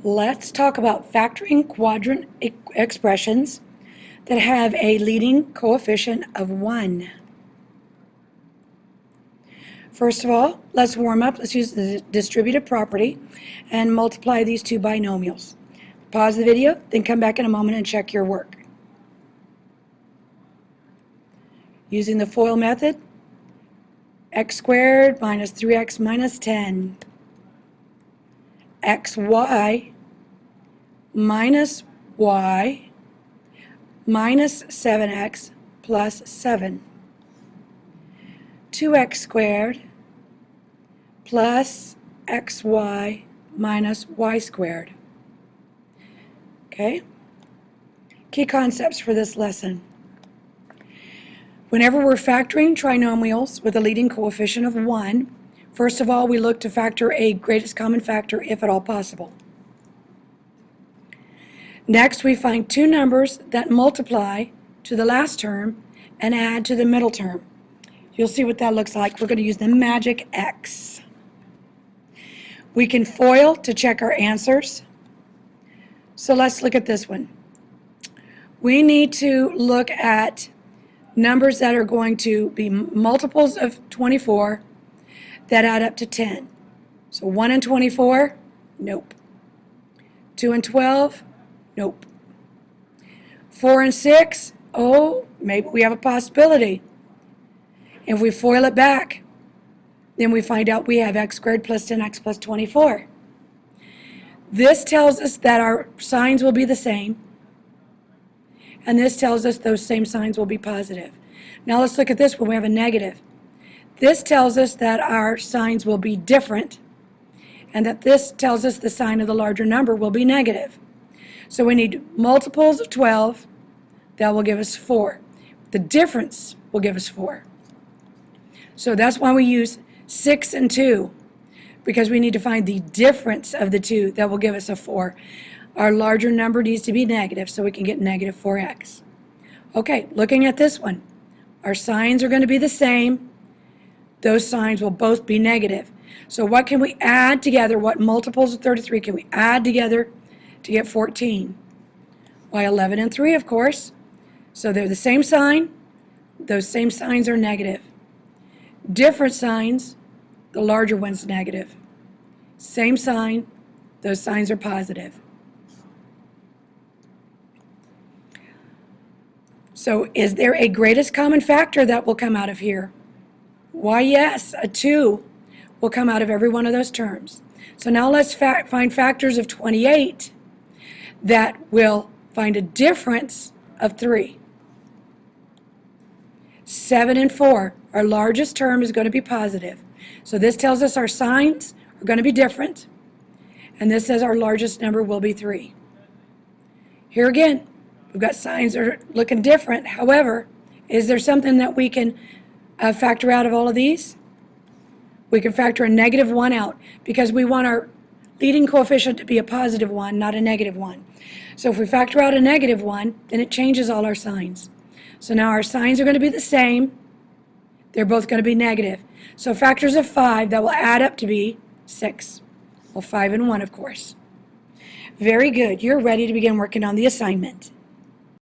Let's talk about factoring quadrant expressions that have a leading coefficient of 1. First of all, let's warm up. Let's use the distributive property and multiply these two binomials. Pause the video, then come back in a moment and check your work. Using the FOIL method, x squared minus 3x minus 10, xy minus y minus 7x plus 7, 2x squared plus xy minus y squared. Okay? Key concepts for this lesson. Whenever we're factoring trinomials with a leading coefficient of 1, first of all, we look to factor a greatest common factor if at all possible. Next, we find two numbers that multiply to the last term and add to the middle term. You'll see what that looks like. We're going to use the magic X. We can FOIL to check our answers. So let's look at this one. We need to look at numbers that are going to be multiples of 24 that add up to 10. So 1 and 24, nope. 2 and 12, nope. 4 and 6, oh, maybe we have a possibility. If we FOIL it back, then we find out we have x squared plus 10x plus 24. This tells us that our signs will be the same, and this tells us those same signs will be positive. Now let's look at this when we have a negative. This tells us that our signs will be different, and that this tells us the sign of the larger number will be negative. So we need multiples of 12. That will give us 4. The difference will give us 4. So that's why we use 6 and 2, because we need to find the difference of the two that will give us a 4. Our larger number needs to be negative, so we can get negative 4x. Okay, looking at this one, our signs are going to be the same. Those signs will both be negative. So what can we add together? What multiples of 33 can we add together to get 14? Why, 11 and 3, of course. So they're the same sign. Those same signs are negative. Different signs, the larger one's negative. Same sign, those signs are positive. So is there a greatest common factor that will come out of here? Why, yes, a 2 will come out of every one of those terms. So now let's find factors of 28 that will find a difference of 3. 7 and 4, our largest term is going to be positive. So this tells us our signs are going to be different, and this says our largest number will be 3. Here again, we've got signs that are looking different. However, is there something that we can factor out of all of these? We can factor a negative 1 out because we want our leading coefficient to be a positive 1, not a negative 1. So if we factor out a negative 1, then it changes all our signs. So now our signs are going to be the same. They're both going to be negative. So factors of 5, that will add up to be 6. Well, 5 and 1, of course. Very good. You're ready to begin working on the assignment.